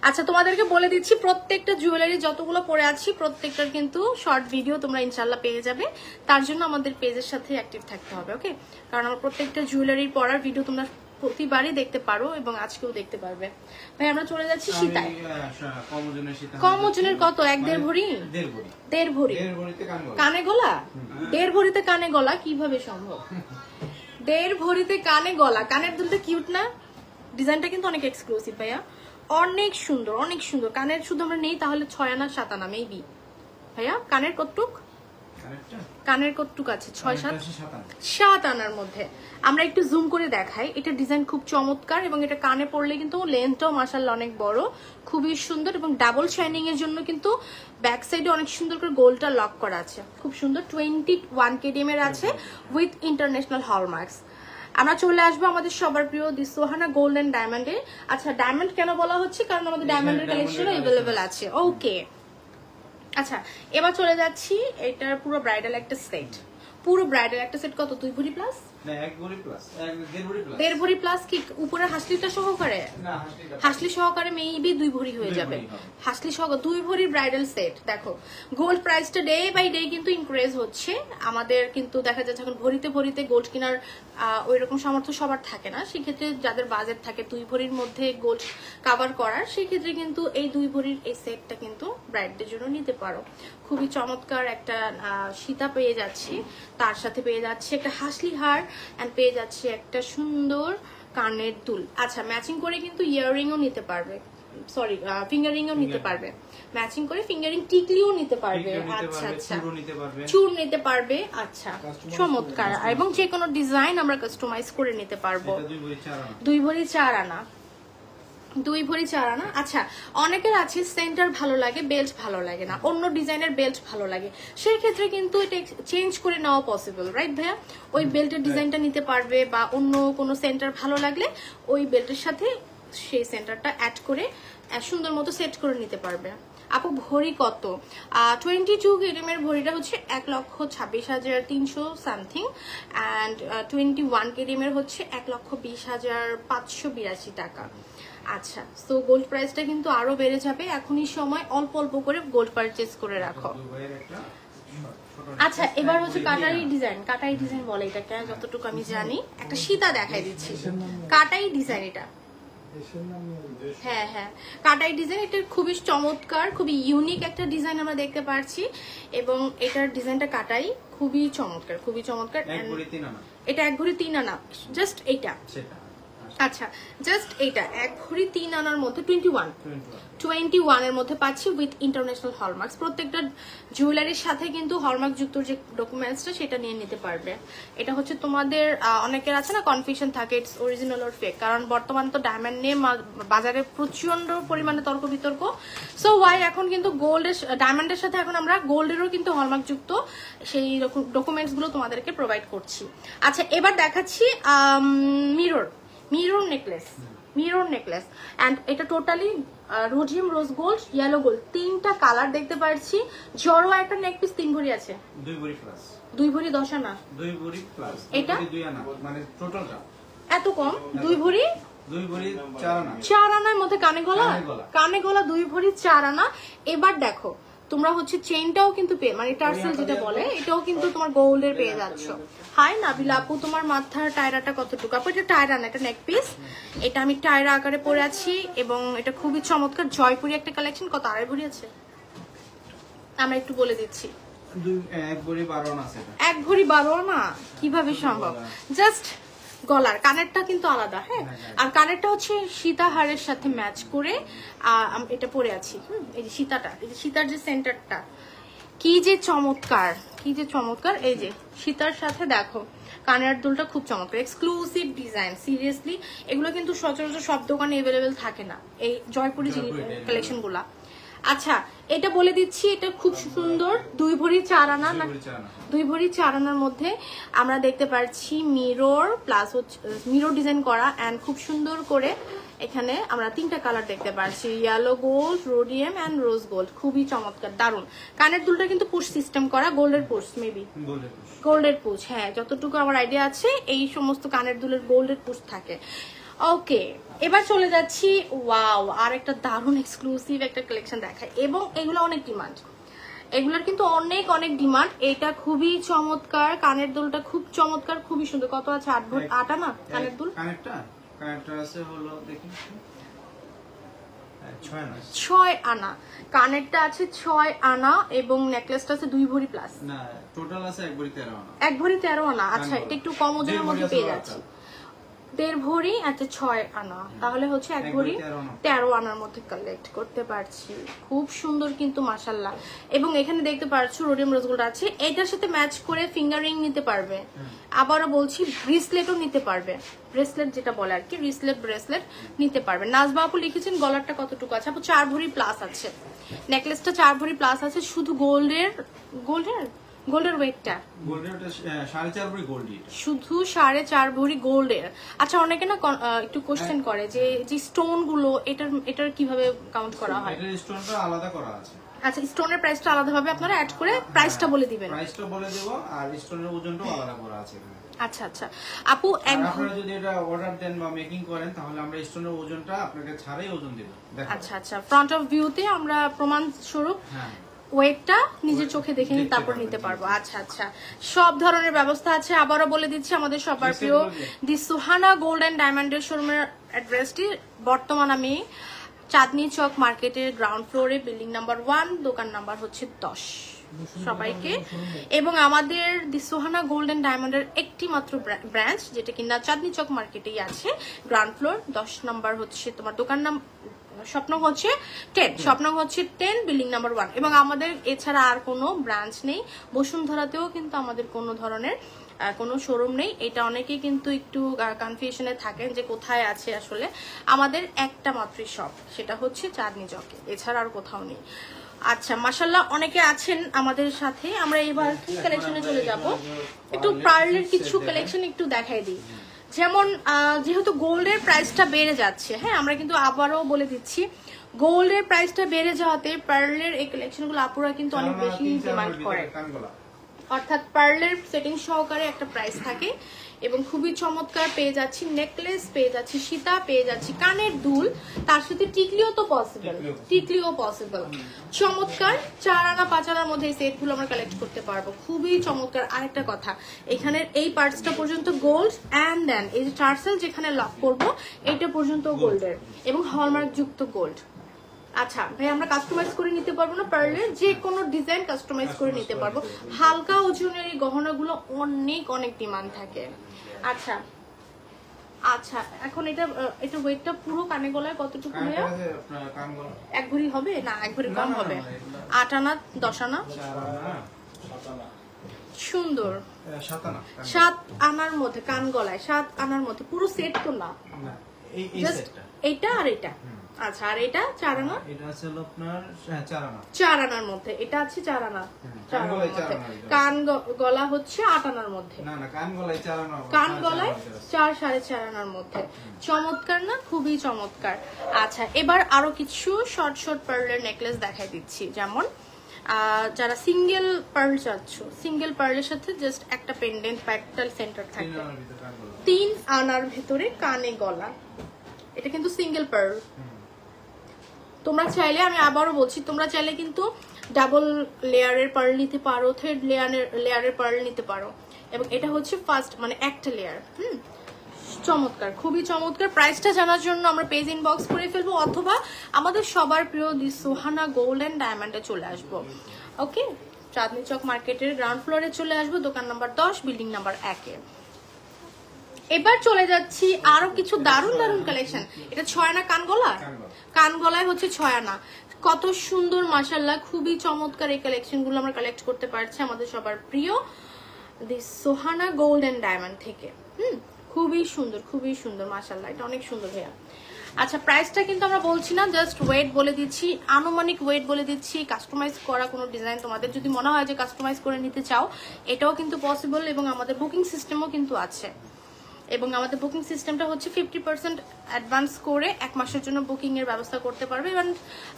আচ্ছা, তোমাদেরকে বলে দিচ্ছি, প্রত্যেকটা জুয়েলারি যতগুলো পরে আছি প্রত্যেকটার কিন্তু শর্ট ভিডিও তোমরা ইনশাল্লাহ পেয়ে যাবে। তার জন্য আমাদের পেজের সাথে অ্যাক্টিভ থাকতে হবে, ওকে? কারণ আমার প্রত্যেকটা জুয়েলারির পরার ভিডিও তোমরা প্রতিবারই দেখতে পারো এবং আজকেও দেখতে পারবে। ভাই আমরা চলে যাচ্ছি সীতায়। কম ওজনের কত? 1.5 ভরি? 1.5 ভরি কানে গলা? 1.5 ভরিতে কানে গলা কিভাবে সম্ভব? 1.5 ভরিতে কানে গলা, কানের দুলটা কিউট না? ডিজাইনটা কিন্তু অনেক এক্সক্লুসিভ ভাইয়া, অনেক সুন্দর, অনেক সুন্দর। কানের শুধু আমরা নেই তাহলে 6 আনা 7 আনা মেবি। ভাইয়া কানের কতটুক? কানের কতটুক আছে? 6-7 আনার মধ্যে। আমরা একটু জুম করে দেখাই। এটা ডিজাইন খুব চমৎকার এবং এটা কানে পড়লে কিন্তু লেন্থটাও মাশাআল্লাহ অনেক বড়, খুবই সুন্দর। এবং ডাবল শাইনিং এর জন্য কিন্তু ব্যাক সাইডে অনেক সুন্দর করে গোলটা লক করা আছে, খুব সুন্দর। 21 কেডিএম এর আছে উইথ ইন্টারন্যাশনাল হলমার্কস। আমরা চলে আসবো আমাদের সবার প্রিয় দি সোহানা গোল্ড এন্ড ডায়মন্ডে। আচ্ছা, ডায়মন্ড কেন বলা হচ্ছে? কারণ আমাদের ডায়মন্ডের কালেকশন অ্যাভেলেবেল আছে। ওকে, আচ্ছা এবার চলে যাচ্ছি। এটার পুরো ব্রাইডাল একটা সেট, পুরো ব্রাইডাল একটা সেট কত? 2 ভরি প্লাস? না, 1 ভরি প্লাস, 1.5 ভরি প্লাস। কি উপরে হাসলিটা সহকারে? না, হাসলি সহকারে মেবি 2 ভরি হয়ে যাবে। হাসলি সহ 2 ভরি ব্রাইডাল সেট। দেখো গোল্ড প্রাইসটা ডে বাই ডে কিন্তু ইনক্রিজ হচ্ছে। আমাদের কিন্তু দেখা যাচ্ছে এখন ভরিতে ভরিতে গোল্ড কেনার ওই রকম সামর্থ্য সবার থাকে না। সেক্ষেত্রে যাদের বাজেট থাকে 2 ভরির মধ্যে গোল্ড কাভার করার, সেক্ষেত্রে কিন্তু এই 2 ভরির এই সেটটা কিন্তু ব্রাইডদের জন্য নিতে পারো। খুবই চমৎকার একটা সীতা পেয়ে যাচ্ছি, তার সাথে পেয়ে যাচ্ছে একটা হাসলি হার এন্ড পেয়ে যাচ্ছে একটা সুন্দর কানের দুল। আচ্ছা, ম্যাচিং করে কিন্তু ইয়াররিংও নিতে পারবে, সরি ফিঙ্গারিংও নিতে পারবে, ম্যাচিং করে ফিঙ্গারিং টিকলিও নিতে পারবে। আচ্ছা আচ্ছা, চুর নিতে পারবে। আচ্ছা, চমৎকার। এবং যে কোনো ডিজাইন আমরা কাস্টমাইজ করে নিতে পারবো। 2 ভরি 4 আনা, 2 ভরি 4 আনা। আচ্ছা, অনেকের আছে সেন্টার ভালো লাগে, বেল্ট ভালো লাগে না, অন্য ডিজাইনের বেল্ট ভালো লাগে, সেই ক্ষেত্রে কিন্তু এটা চেঞ্জ করে নেওয়া পসিবল, রাইট ভাইয়া? ওই বেল্টের ডিজাইনটা নিতে পারবে বা অন্য কোনো সেন্টার ভালো লাগলে ওই বেল্টের সাথে সেই সেন্টারটা অ্যাড করে সুন্দর মতো সেট করে নিতে পারবে। আপু ভরি কত? 22 কেডিএম এর ভরিটা হচ্ছে 1,26,300 সামথিং অ্যান্ড 21 কেডিএম এর হচ্ছে 1,20,582 টাকা। আচ্ছা, সো গোল্ড প্রাইসটা কিন্তু আরো বেড়ে যাবে, এখনই সময়, অল্প অল্প করে গোল্ড পারচেজ করে রাখো। আচ্ছা, এবার হচ্ছে কাটাই ডিজাইন। কাটাই ডিজাইন বলে এটাকে, যতটুকু আমি জানি। একটা সীতা দেখাই দিচ্ছি, কাটাই ডিজাইন। এটা হ্যাঁ হ্যাঁ, কাটাই ডিজাইন। এটা খুবই চমৎকার, খুবই ইউনিক একটা ডিজাইন আমরা দেখতে পাচ্ছি। এবং এটার ডিজাইনটা কাটাই খুবই চমৎকার, খুবই চমৎকার। এটা 1 ভরি 3 আনা, জাস্ট এইটা আচ্ছা জাস্ট এইটা 1 ভরি 3 আনার মধ্যে 21 এর মধ্যে পাচ্ছি উইথ ইন্টারন্যাশনাল হলমার্কস। প্রত্যেকটা জুয়েলারির সাথে কিন্তু হলমার্ক যুক্ত যে ডকুমেন্টসটা সেটা নিয়ে নিতে পারবে। এটা হচ্ছে তোমাদের অনেকের আছে না কনফিউশন থাকে ইটস অরিজিনাল অর ফেক, কারণ বর্তমানে তো ডায়মন্ড নিয়ে বাজারে প্রচন্ড পরিমাণে তর্ক বিতর্ক। সো ওয়াই এখন কিন্তু গোল্ডের ডায়মন্ডের সাথে এখন আমরা গোল্ডেরও কিন্তু হলমার্ক যুক্ত সেই ডকুমেন্টস গুলো তোমাদেরকে প্রোভাইড করছি। আচ্ছা এবার দেখাচ্ছি মিরর নেকলেস এন্ড এটা totally rhodium rose gold yellow gold 3টা কালার দেখতে পাচ্ছি। জড়োয়া একটা নেক পিস 3 ভরি আছে, 2 ভরি প্লাস 2 ভরি 10 আনা, 2 ভরি প্লাস এটা 2 আনা মানে টোটালটা এত কম। 2 ভরি 4 আনা, 4 আনার মধ্যে কানে গলা 2 ভরি 4 আনা। এবার দেখো তোমরা হচ্ছে চেইনটাও কিন্তু পেয়ে মানে টার্সেল যেটা বলে এটাও কিন্তু তোমার গোল্ডের পেয়ে যাচ্ছ। হাই নাবিলা আপু, তোমার মাথার টায়রাটা কতটুকু? আপু এটা টায়রা না, এটা নেক পিস। এটা আমি টায়রা আকারে পরে আছি এবং এটা খুবই চমৎকার জয়পুরি একটা কালেকশন। কত 2.5 ভরি আছে আমরা একটু বলে দিচ্ছি। 1 ভরি 12 আনা আছে। 1 ভরি 12 আনা কিভাবে সম্ভব? জাস্ট গলার কানেরটা কিন্তু আলাদা, হ্যাঁ, আর কানেরটা হচ্ছে সীতাহারের সাথে ম্যাচ করে এটা পরে আছি। এই যে সীতাটা, এই যে সীতার যে সেন্টারটা কি যে চমৎকার। এই যে সীতার সাথে দেখো কানের দুলটা খুব চমৎকার, এক্সক্লুসিভ ডিজাইন। সিরিয়াসলি এগুলো কিন্তু সচরাচর সব দোকানে অ্যাভেলেবেল থাকে না, এই জয়পুরি কালেকশন গুলা। আচ্ছা এটা বলে দিচ্ছি, এটা খুব সুন্দর 2 ভরি 4 আনা, 2 ভরি 4 আনার মধ্যে আমরা দেখতে পাচ্ছি মিরর প্লাস হচ্ছে মিরর ডিজাইন করা এন্ড খুব সুন্দর করে এখানে আমরা 3টা কালার দেখতে পাচ্ছি, yellow gold, rhodium and rose gold. খুবই চমৎকার, দারুন। কানের দুলটা কিন্তু পুশ সিস্টেম করা, গোল্ডের পুশ, মেবি গোল্ডের পুশ, হ্যাঁ যতটুকু আমার আইডিয়া আছে এই সমস্ত কানের দুলের গোল্ডের পুশ থাকে। ওকে এবার চলে যাচ্ছি, ওয়াও আর একটা দারুন এক্সক্লুসিভ একটা কালেকশন দেখায় এবং এগুলো অনেক ডিমান্ড, এগুলোর কিন্তু অনেক ডিমান্ড। এটা খুবই চমৎকার, কানের দুলটা খুব চমৎকার, খুবই সুন্দর। কত আছে? 8 আনা কানের দুল। কানেরটা আছে হলো দেখি 6 আনা কানেরটা আছে 6 আনা এবং নেকলেসটা আছে 2 ভরি প্লাস। না টোটাল আছে 1 ভরি 13 আনা। 1 ভরি 13 আনা। আচ্ছা এটা একটু কম ওজনের মধ্যে পেয়ে যাচ্ছি। 1.5 ভরি আচ্ছা 6 আনা, তাহলে হচ্ছে 1 ভরি 13 আনার মধ্যে কালেক্ট করতে পারছি। খুব সুন্দর কিন্তু মাশাআল্লাহ। এবং এখানে দেখতে পাচ্ছ রোডিয়াম রোজ গোল্ড আছে, এটার সাথে ম্যাচ করে ফিঙ্গার রিং নিতে পারবে। আবারও বলছি ব্রেসলেটও নিতে পারবে, ব্রেসলেট যেটা বলে আর কি, ব্রেসলেট নিতে পারবে। নাজবা আপু লিখেছেন গলারটা কতটুকু আছে? আপু 4 ভরি প্লাস আছে, নেকলেসটা 4 ভরি প্লাস আছে। শুধু গোল্ডের ওয়েটটা গোল্ডের 4.5 ভরি গোল্ড, শুধু 4.5 ভরি গোল্ডের। আচ্ছা অনেকে না একটু কোশ্চেন করে যে স্টোন গুলো এটার কিভাবে কাউন্ট করা হয়? এটার স্টোনটা আলাদা করা আছে। আচ্ছা স্টোনের প্রাইসটা আলাদাভাবে আপনারা অ্যাড করে প্রাইসটা বলে দিবেন। প্রাইসটা বলে দেব আর স্টোনের ওজনটাও আলাদা করা আছে এখানে। আচ্ছা আপু আপনারা যদি এটা অর্ডার দেন বা মেকিং করেন তাহলে আমরা স্টোনের ওজনটা আপনাকে ছাড়াই ওজন দেব। আচ্ছা ফ্রন্ট অফ ভিউতে আমরা প্রমাণ স্বরূপ ওয়েটটা নিজের চোখে দেখে নিয়ে তারপর নিতে পারবো। আচ্ছা সব ধরনের ব্যবস্থা আছে। আবারও বলে দিচ্ছি আমাদের সবার প্রিয় দি সুহানা গোল্ড এন্ড ডায়মন্ডের শোরুমের অ্যাড্রেসটি বর্তমান আমি চাঁদনি চক মার্কেটের গ্রাউন্ড ফ্লোরে, বিল্ডিং নাম্বার 1, দোকান নাম্বার হচ্ছে 10 সবাইকে। এবং আমাদের দি সুহানা গোল্ড এন্ড ডায়মন্ডের একটি মাত্র ব্রাঞ্চ যেটা কিনা চাঁদনি চক মার্কেটেই আছে, গ্রাউন্ড ফ্লোর 10 নাম্বার হচ্ছে তোমার দোকান নাম স্বপ্ন হচ্ছে 10 বিল্ডিং নাম্বার 1। এবং আমাদের এছাড়া আর কোনো ব্রাঞ্চ নেই। বসুন্ধরাতেও কিন্তু আমাদের কোনো ধরনের কোনো শোরুম নেই। এটা অনেকেই কিন্তু একটু কনফিউশনে থাকেন যে কোথায় আছে, আসলে আমাদের একটা মাত্রই শপ, সেটা হচ্ছে চাঁদনি চকে, এছাড়া আর কোথাও নেই। আচ্ছা মাশাআল্লাহ অনেকে আছেন আমাদের সাথে। আমরা এবার কি কালেকশনে চলে যাব, একটু পার্লের কিছু কালেকশন একটু দেখাই দিই। যেমন যেহেতু গোল্ডের প্রাইসটা বেড়ে যাচ্ছে, হ্যাঁ আমরা কিন্তু আবারও বলে দিচ্ছি গোল্ডের প্রাইসটা বেড়ে যাওয়াতে পার্লের এই কালেকশনগুলো আপুরা কিন্তু অনেক বেশি ডিমান্ড করে। অর্থাৎ পার্লের সেটিং সহকারে একটা প্রাইস থাকে এবং খুবই চমৎকার পেয়ে যাচ্ছি নেকলেস, পেয়ে যাচ্ছি সীতা, পেয়ে যাচ্ছি কানের দুল, তার সাথে টিকলিও পসিবল। চমৎকার 4 আনা 5 আনার মধ্যে এই সেটগুলো আমরা কালেক্ট করতে পারবো, খুবই চমৎকার। আরেকটা কথা, এখানের এই পার্টসটা পর্যন্ত গোল্ড অ্যান্ড দেন এই যে টার্সেল যেখানে লক করবো এটা পর্যন্ত গোল্ডের এবং হলমার্ক যুক্ত গোল্ড। আচ্ছা ভাই আমরা কাস্টমাইজ করে নিতে পারবো না, পারলে যে কোনো ডিজাইন কাস্টমাইজ করে নিতে পারবো। হালকা ওজনের এই গহনাগুলো অনেক ডিমান্ড থাকে। আচ্ছা আচ্ছা এখন এটা ওয়েটটা পুরো কানে গলায় কতটুকু কান ভাইয়া? গলাতে আপনার কান গলা এক ভরি হবে না, এক ভরি কম হবে। 8 আনা 10 আনা 4 আনা সুন্দর 7 আনা 7 আনার মধ্যে কান গলায় 7 আনার মধ্যে পুরো সেট তো না, না এই জাস্ট সেটটা এইটা আর এটা। আচ্ছা আর এটা 4 আনা, এটা আছে হলো আপনার 4 আনা 4 আনার মধ্যে, এটা আছে 4 আনা, কান গলায় 4 আনা কান গলা হচ্ছে 8 আনার মধ্যে, না না কান গলায় 4 আনা কান গলায় 4 4.5 আনার মধ্যে। চমৎকার না, খুবই চমৎকার। আচ্ছা এবার আরো কিছু শর্ট শর্ট পার্লের নেকলেস দেখাই দিচ্ছি, যেমন যারা সিঙ্গেল পার্ল চাচ্ছ, সিঙ্গেল পার্লের সাথে জাস্ট একটা পেন্ডেন্ট প্যাটাল সেন্টার থাকবে, 3 আনার ভিতরে কানে গলা। এটা কিন্তু সিঙ্গেল পার্ল। তোমরা চাইলে, আমি আবারও বলছি, তোমরা চাইলে কিন্তু ডাবল লেয়ারের পার্ল নিতে পারো, থার্ড লেয়ারের পার্ল নিতে পারো, এবং এটা হচ্ছে ফার্স্ট মানে একটা লেয়ার। চমৎকার, খুবই চমৎকার। প্রাইসটা জানার জন্য আমরা পেজ ইনবক্স করে ফেলবো, অথবা আমাদের সবার প্রিয় দি সোহানা গোল্ড এন্ড ডায়মন্ডে চলে আসবো। ওকে, চাঁদনি চক মার্কেটের গ্রাউন্ড ফ্লোরে চলে আসবো, দোকান নাম্বার 10, বিল্ডিং নাম্বার 1-এ। এবার চলে যাচ্ছি আরো কিছু দারুণ দারুণ কালেকশন। এটা 6 আনা কান গলা, কান গলায় হচ্ছে 6 আনা। কত সুন্দর মাশাআল্লাহ, খুবই চমৎকার। এই কালেকশন গুলো আমরা কালেক্ট করতে পারছি আমাদের সবার প্রিয় দি সোহানা গোল্ড এন্ড ডায়মন্ড থেকে। খুবই সুন্দর, খুবই সুন্দর মাশাআল্লাহ, এটা অনেক সুন্দর ভাইয়া। আচ্ছা প্রাইসটা কিন্তু আমরা বলছি না, জাস্ট ওয়েট বলে দিচ্ছি, আনুমানিক ওয়েট বলে দিচ্ছি। কাস্টমাইজ করা কোনো ডিজাইন তোমাদের যদি মনে হয় যে কাস্টমাইজ করে নিতে চাও, এটাও কিন্তু পসিবল, এবং আমাদের বুকিং সিস্টেমও কিন্তু আছে। এবং আমাদের বুকিং সিস্টেমটা হচ্ছে 50% অ্যাডভান্স করে 1 মাসের জন্য বুকিং এর ব্যবস্থা করতে পারবে, এবং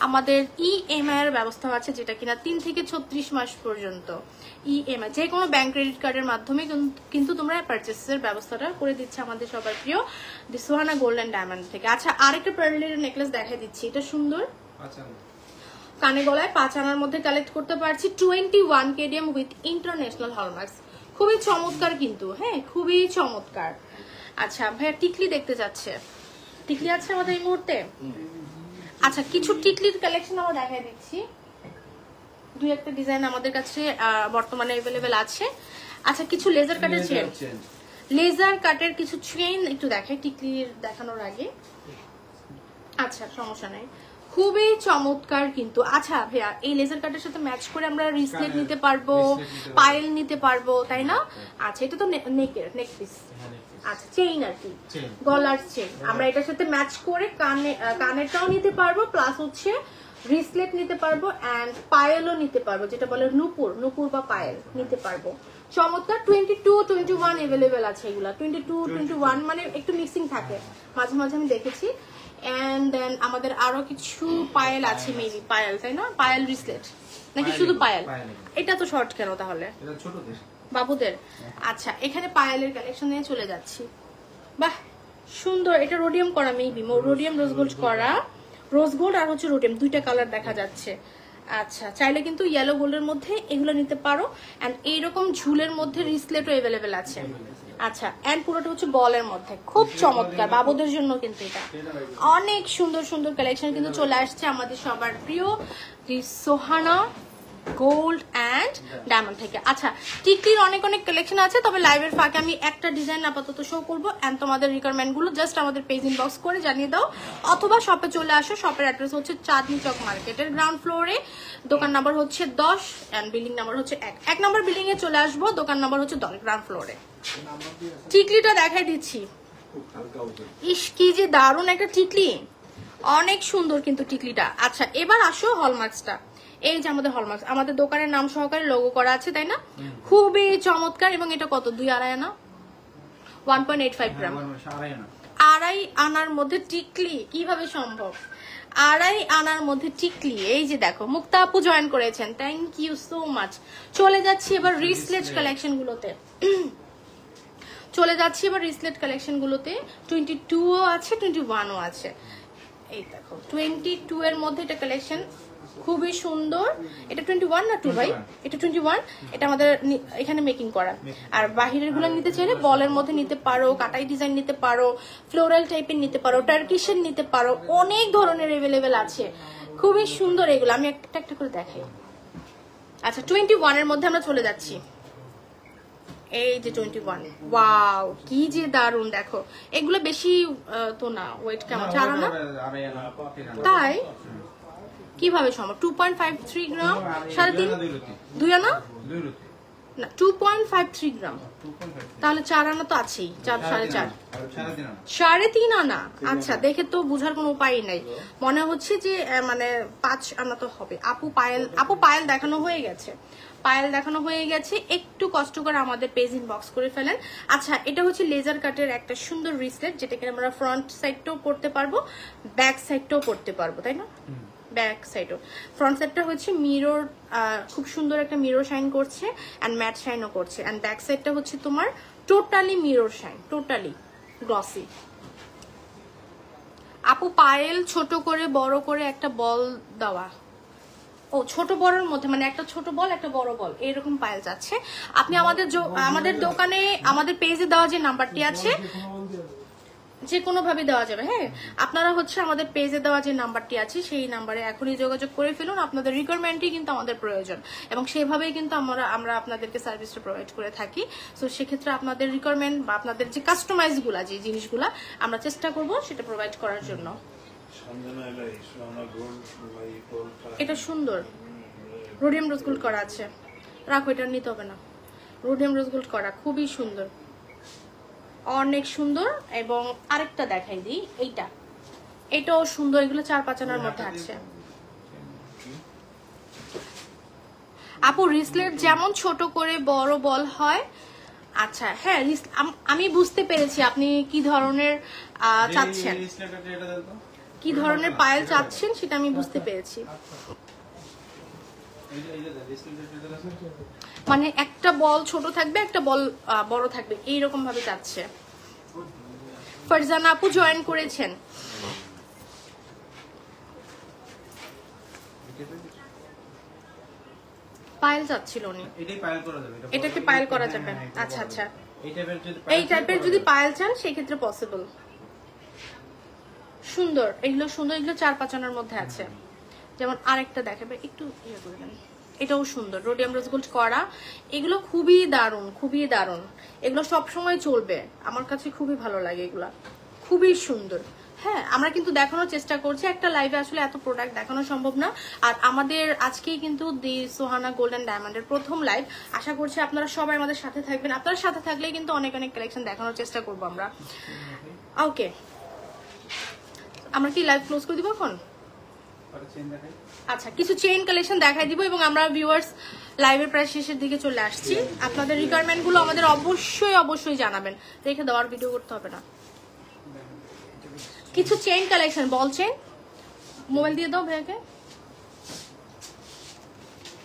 আমাদের ইএমআই এর ব্যবস্থা আছে, যেটা কিনা 3 থেকে 36 মাস পর্যন্ত ইএমআই, যে কোনো ব্যাংক ক্রেডিট কার্ডের মাধ্যমে কিন্তু তোমরা পারচেসের ব্যবস্থাটা করে দিচ্ছে আমাদের সবার প্রিয় দি সোহানা গোল্ড এন্ড ডায়মন্ড থেকে। আচ্ছা আরেকটা পার্লের নেকলেস দেখাই দিচ্ছি, এটা সুন্দর, কানে গলায় 5 আনার মধ্যে কালেক্ট করতে পারছি, 21 কেডিএম উইথ ইন্টারন্যাশনাল হলমার্কস। খুবই চমৎকার কিন্তু, হ্যাঁ খুবই চমৎকার। আচ্ছা ভাইয়া টিকলি দেখতে যাচ্ছে, টিকলি আছে আমাদের এই মুহূর্তে? আচ্ছা কিছু টিকলির কালেকশন আমরা দেখাই দিচ্ছি, 2-1টা ডিজাইন আমাদের কাছে বর্তমানে अवेलेबल আছে। আচ্ছা কিছু লেজার কাটের চেন, লেজার কাটের কিছু চেইন একটু দেখাই টিকলির দেখানোর আগে। আচ্ছা সমস্যা নাই, খুবই চমৎকার কিন্তু। আচ্ছা ভাইয়া এই লেজার কাটের সাথে ম্যাচ করে আমরা রিসলেট নিতে পারবো, পায়েল নিতে পারবো, তাই না? আচ্ছা এটা তো নেক পিস, আচ্ছা চেইন আর কি, গলার চেইন। আমরা এটার সাথে ম্যাচ করে কানেরটাও নিতে পারবো, প্লাস হচ্ছে রিসলেট নিতে পারবো, এন্ড পায়েলও নিতে পারবো, যেটা বলে নুপুর বা পায়েল নিতে পারবো। চমৎকার। 22-21 अवेलेबल আছে এগুলা, 22-21 মানে একটু মিক্সিং থাকে, মাঝে মাঝে আমি দেখেছি। এন্ড দেন আমাদের আরো কিছু পায়েল আছে, মেবি পায়েল, তাই না? পায়েল রিসলেট নাকি শুধু পায়েল? এটা তো শর্ট কেন তাহলে? এটা ছোটদের, বাবুদের। আচ্ছা এখানে পায়েলের কালেকশন নিয়ে চলে যাচ্ছি। বাহ সুন্দর, এটা রোডিয়াম করা, মেবি রোডিয়াম রোজ গোল্ড করা, রোজ গোল্ড আর হচ্ছে রোডিয়াম, 2টা কালার দেখা যাচ্ছে। আচ্ছা চাইলে কিন্তু ইয়েলো গোল্ডের মধ্যে এগুলো নিতে পারো, এন্ড এইরকম ঝুলের মধ্যে রিসলেটও अवेलेबल আছে। আচ্ছা এন্ড পুরোটা হচ্ছে বলের মধ্যে, খুব চমৎকার, বাবুদের জন্য কিন্তু এটা অনেক সুন্দর সুন্দর কালেকশন কিন্তু চলে আসছে আমাদের সবার প্রিয় দি সোহানা গোল্ড এন্ড ডায়মন্ড থেকে। আচ্ছা টিকলির অনেক অনেক কালেকশন আছে, তবে লাইভের ফাঁকে আমি একটা ডিজাইন আপাতত শো করবো, এন্ড তোমাদের রিকোয়ারমেন্ট গুলো জাস্ট আমাদের পেজ ইনবক্স করে জানিয়ে দাও, অথবা শপে চলে আসো। শপের অ্যাড্রেস হচ্ছে চাঁদনি চক মার্কেটের গ্রাউন্ড ফ্লোরে, দোকান নাম্বার হচ্ছে 10, এন্ড বিল্ডিং নাম্বার হচ্ছে 1 নম্বর বিল্ডিং এ চলে আসবো, দোকান নাম্বার হচ্ছে 10 গ্রাউন্ড ফ্লোরে। টিকলিটা দেখাই দিচ্ছি, ইস কি যে দারুণ একটা টিকলি, অনেক সুন্দর কিন্তু টিকলিটা। আচ্ছা এবার আসো হলমার্কসটা, এই যে আমাদের হলমার্কস, আমাদের দোকানের নাম সহকারে লোগো করা আছে, তাই না? খুবই চমৎকার। এবং এটা কত, 2-2.5 আনা, 1.85 গ্রাম, 2.5 আনার মধ্যে টিকলি, কিভাবে সম্ভব? 2.5 আনার মধ্যে টিকলি। এই যে দেখো মুক্তা আপু জয়েন করেছেন, থ্যাংক ইউ সো মাচ। চলে যাচ্ছি এবার রিসলেট কালেকশন গুলোতে, 22ও আছে, 21ও আছে। এই দেখো 22 এর মধ্যে এটা কালেকশন খুবই সুন্দর। এটা 21 না 2 ভাই? এটা 21, এটা আমাদের এখানে মেকিং করা। আর বাহিরের গুলো নিতে চাইলে বলের মধ্যে নিতে পারো, কাটাই ডিজাইন নিতে পারো, ফ্লোরাল টাইপের নিতে পারো, টার্কিশের নিতে পারো, অনেক ধরনের अवेलेबल আছে, খুবই সুন্দর এগুলো। আমি একটা একটা করে দেখাই। আচ্ছা 21 এর মধ্যে আমরা চলে যাচ্ছি, এই যে 21, ওয়াও কি যে দারুন। দেখো এগুলো বেশি তো না, ওয়েট কেমন, 4 আনা? তাই কিভাবে সম্ভব? 2.53 গ্রাম, 3.5, 2 আনা না, 2.53 গ্রাম, তাহলে 4 আনা তো আছেই, 4.5, 3.5 আনা। আচ্ছা, দেখে তো বোঝার কোনো উপায় নাই, মনে হচ্ছে যে মানে 5 আনা তো হবে। আপু পায়েল দেখানো হয়ে গেছে, একটু কষ্ট করে আমাদের পেজ ইনবক্স করে ফেলেন। আচ্ছা, এটা হচ্ছে লেজার কাটের একটা সুন্দর রিসলেট, যেটাকে আমরা ফ্রন্ট সাইডটাও পরতে পারবো, ব্যাক সাইডটাও পরতে পারবো, তাই না? ব্যাক সাইডও, ফ্রন্ট সাইডটা হচ্ছে মিরর, খুব সুন্দর একটা মিরর শাইন করছে অ্যান্ড ম্যাট শাইনও করছে, অ্যান্ড ব্যাক সাইডটা হচ্ছে তোমার totally mirror shine, totally glossy. আপু পায়েল ছোট করে বড় করে একটা বল দেওয়া, ও ছোট বড়ের মধ্যে, মানে একটা ছোট বল একটা বড় বল এরকম পায়েল যাচ্ছে। আপনি আমাদের দোকানে আমাদের পেজে দেওয়া যে নাম্বারটি আছে, যে কোনো ভাবে দেওয়া যাবে। হ্যাঁ, আপনারা হচ্ছে আমাদের পেজে দেওয়া যে নাম্বারটি আছে সেই নাম্বারে এখনই যোগাযোগ করে ফেলুন। আপনাদের রিকোয়ারমেন্টই কিন্তু আমাদের প্রয়োজন, এবং সেভাবেই কিন্তু আমরা আপনাদেরকে সার্ভিসটা প্রোভাইড করে থাকি। সো সেক্ষেত্রে আপনাদের রিকোয়ারমেন্ট বা আপনাদের যে কাস্টমাইজগুলা, যে জিনিসগুলা আমরা চেষ্টা করব সেটা প্রোভাইড করার জন্য। এটা সুন্দর, রোডিয়াম রোজ গোল্ড করা আছে, রাখো, এটা নিতে হবে না, রোডিয়াম রোজ গোল্ড করা, খুবই সুন্দর, অনেক সুন্দর। এবং আরেকটা দেখাই দিই, এটাও সুন্দর, এগুলো 4-5 আনার মধ্যে আছে। আপু রিসলেট যেমন ছোট করে বড় বল হয়, আচ্ছা হ্যাঁ, আমি বুঝতে পেরেছি আপনি কি ধরনের চাচ্ছেন, কি ধরনের পায়েল চাচ্ছেন সেটা আমি বুঝতে পেরেছি। মানে একটা বল ছোট থাকবে, একটা বল বড় থাকবে, এইরকম ভাবে চাচ্ছে। ফারজানা আপু জয়েন করেছেন, পায়েল চাচ্ছিল উনি, এটাকে পায়েল করা যাবে। আচ্ছা আচ্ছা, এই টাইপের যদি পায়েল চান সেক্ষেত্রে পসিবল। সুন্দর, এগুলো সুন্দর, এগুলো 4-5 আনার মধ্যে আছে। যেমন আরেকটা দেখাবে, একটু ইয়ে করে দেন, এটাও সুন্দর, রোডিয়াম রোজ গোল্ড করা, এগুলো খুবই দারুণ, খুবই দারুণ, এগুলো সবসময় চলবে, আমার কাছে খুবই ভালো লাগে, এগুলা খুবই সুন্দর। হ্যাঁ, আমরা কিন্তু দেখানোর চেষ্টা করছি, একটা লাইভে আসলে এত প্রোডাক্ট দেখানো সম্ভব না। আর আমাদের আজকেই কিন্তু দি সোহানা গোল্ড অ্যান্ড ডায়মন্ডের প্রথম লাইভ, আশা করছি আপনারা সবাই আমাদের সাথে থাকবেন। আপনারা সাথে থাকলেই কিন্তু অনেক অনেক কালেকশন দেখানোর চেষ্টা করবো আমরা। ওকে, আমরা কি লাইভ ক্লোজ করে দিব এখন? আচ্ছা, কিছু চেইন কালেকশন দেখাই দিব এবং আমরা ভিউয়ার্স লাইভের প্রায় শেষের দিকে চলে আসছি। আপনাদের রিকোয়ারমেন্ট গুলো আমাদের অবশ্যই জানাবেন, রেখে দেওয়ার ভিডিও করতে হবে না। কিছু চেইন কালেকশন, বল চেইন, মোবাইল দিয়ে দাও ভাইয়াকে,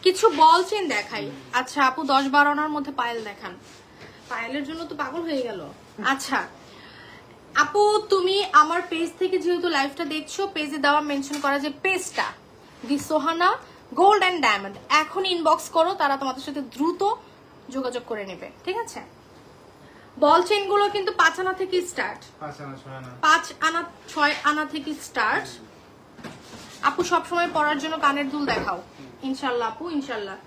কিছু বল চেইন দেখাই। আচ্ছা আপু 10-12 আনার মধ্যে পায়েল দেখান, পায়েলের জন্য তো পাগল হয়ে গেল। আচ্ছা আপু, তুমি আমার পেজ থেকে যেহেতু লাইভটা দেখছো, পেজে দেওয়া মেনশন করা যে পেজটা দি সোহানা গোল্ড অ্যান্ড ডায়মন্ড, এখন ইনবক্স করো, তারা তোমাদের সাথে দ্রুত যোগাযোগ করে নেবে, ঠিক আছে? বল চেইন গুলো কিন্তু 5 আনা থেকে স্টার্ট, 5 আনা 6 আনা থেকে স্টার্ট। আপু সবসময় পরার জন্য কানের দুল দেখাও, ইনশাল্লাহ আপু, ইনশাল্লাহ।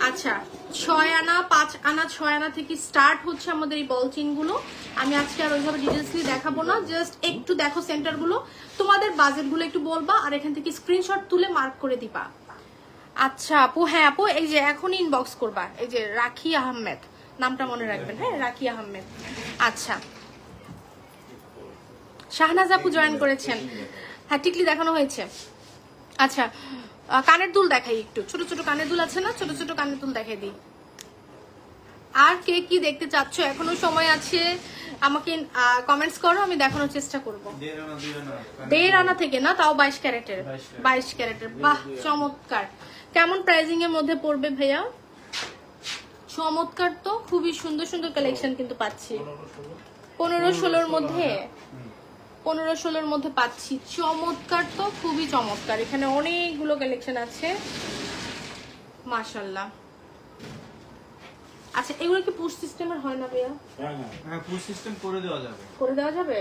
আচ্ছা, 6 আনা 5 আনা 6 আনা থেকে স্টার্ট হচ্ছে আমাদের এই বল চেইন গুলো। আমি আজকে আর ওইভাবে ডিটেইলসলি দেখাবো না, জাস্ট একটু দেখো সেন্টার গুলো, তোমাদের বাজেট গুলো একটু বলবা আর এখান থেকে স্ক্রিনশট তুলে মার্ক করে দিবা। আচ্ছা আপু, হ্যাঁ আপু, এই যে এখন ইনবক্স করবা, এই যে রাখি আহমেদ, নামটা মনে রাখবেন, হ্যাঁ রাখি আহমেদ। আচ্ছা, শাহনাজ আপু জয়েন করেছেন, হ্যাঁ টিকলি দেখানো হয়েছে। আচ্ছা, কানের দুল দেখাই, একটু ছোট ছোট কানের দুল আছে না, ছোট ছোট কানের দুল দেখাই দিই। আর কে কি দেখতে চাচ্ছ, এখনো সময় আছে, আমাকে কমেন্টস করো, আমি দেখানোর চেষ্টা করব। 1.5 আনা থেকে না, তাও 22 ক্যারেটের, 22 ক্যারেটের, বাহ চমৎকার। কেমন প্রাইজিং এর মধ্যে পড়বে ভাইয়া? চমৎকার তো, খুবই সুন্দর সুন্দর কালেকশন কিন্তু পাচ্ছি, 15-16 মধ্যে, 15-16 মধ্যে পাচ্ছি। চমৎকার তো, খুবই চমৎকার, এখানে অনেকগুলো কালেকশন আছে মাশাআল্লাহ। আচ্ছা, এগুলো কি পুশ সিস্টেমের হয় না ভাইয়া? হ্যাঁ, পুশ সিস্টেম করে দেওয়া যাবে, করে দেওয়া যাবে।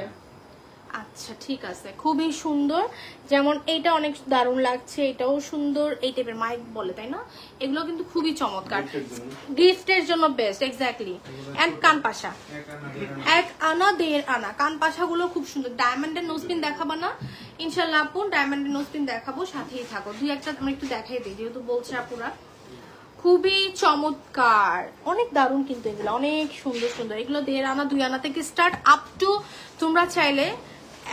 আচ্ছা ঠিক আছে, খুবই সুন্দর। যেমন এইটা অনেক দারুণ লাগছে, এটাও সুন্দর, এই টাইপের মাইক বলে তাই না, এগুলো কিন্তু খুবই চমৎকার, গিফটের জন্য বেস্ট। এক্স্যাক্টলি। এন্ড কানপাশা 1 আনা 1.5 আনা, কানপাশাগুলো খুব সুন্দর। ডায়মন্ডের নোজপিন দেখাবো না ইনশাল্লাহ আপু, ডায়মন্ডের নোজপিন দেখাবো, সাথেই থাকো। 2-1টা আমরা একটু দেখাই দিই, যেহেতু বলছে আপুরা। খুবই চমৎকার, অনেক দারুণ কিন্তু এগুলো, অনেক সুন্দর সুন্দর। এগুলো 1.5 আনা 2 আনা থেকে স্টার্ট আপ টু, তোমরা চাইলে